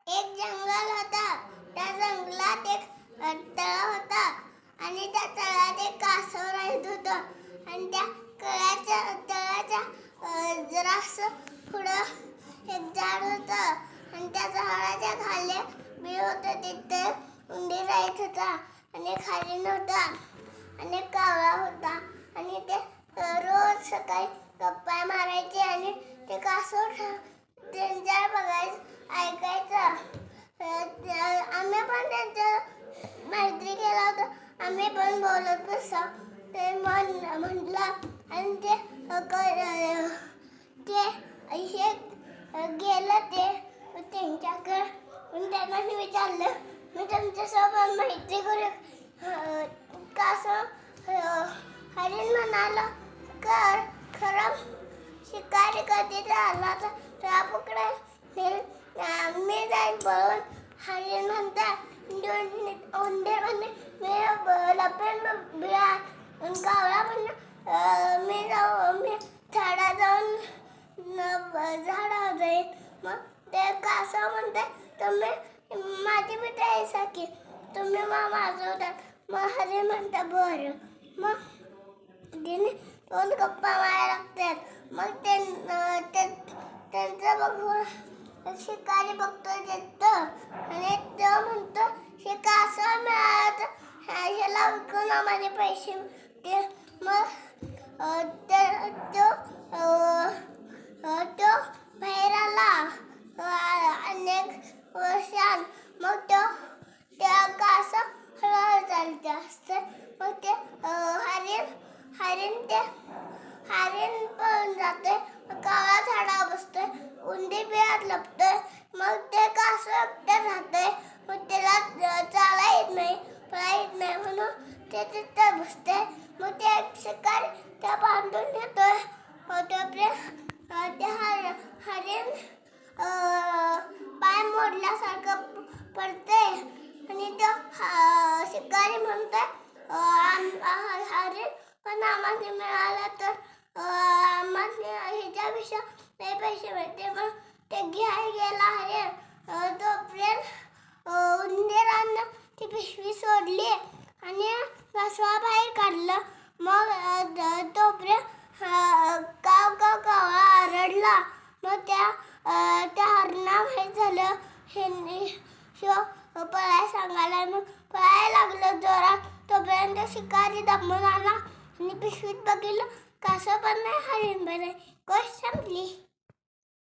एक जंगल होता. त्या जंगलात एक तळा होता आणि त्या तळ्यात एक कासव राहत होतं. आणि त्या तळ्याच्या जरासं पुढं एक झाड होतं आणि त्या झाडाच्या खाली बीळ होतं. तिथे उंदीर राहत होता आणि एक हरीण होता आणि एक कावळा होता. आणि ते रोज सकाळी गप्पा मारायचे आणि ते कासव त्यांच्या बघायचं ऐकायचं. आम्ही पण त्यांच्या मैत्री केला होता. आम्ही पण बोलत बसा ते म्हटलं आणि ते हे गेलं ते त्यांच्याकडे. त्यांना विचारलं मी तुमच्यासोबत मैत्री करू. कासव हरीण म्हणाला कर. खरं शिकारी कधी आला तर पकडा मी जाईन पळून. हरीण म्हणता उंदीर म्हणते मी लपेन बिळात. कावळा म्हणला मी झाडावर जाईन. मग ते कासव म्हणते तुम्ही माझी मित्र आहेसा की तुम्ही माझं होता. मग हरीण म्हणता बरं. मग तिने दोन गप्पा मारायला लागतात. मग त्यांचं बघून शिकारी बघतोय तिथं आणि तो म्हणतो हे कासव मिळालं ह्याला विकून आम्हाला पैसे दे. मग तो बाहेर आला अनेक वर्षान. मग त्या कासव हळूहळू चालते असते. मग ते हरीण पळून जाते. कावळा झाडावर बसतोय. उंदीर बिळात लपतोय. मग ते कासव एकटं राहतंय. मग त्याला चाला येत नाही पळा येत नाही म्हणून ते तिथं बसते. मग ते शिकारी त्या बांधून घेतोय. ते हरीण पाय मोडल्यासारखं पडते आणि तो शिकारी म्हणतोय हरीण पण आम्हाला मिळाला तर आम्हाला ह्याच्यापेक्षा लय पैसे मिळते. मग ते घ्यायला गेला हरीण. तोपर्यंत उंदीरानं ती पिशवी सोडली आणि कासवा बाहेर काढलं. मग तोपर्यंत कावळा आरडला. मग त्या हरणा माहीत झालं पळायला सांगायला. मग पळायला लागलं जोरात. तोपर्यंत शिकारी दमून आला आणि पिशवीत बघितलं कासव पण नाही हरीण पण नाही. गोष्ट संपली.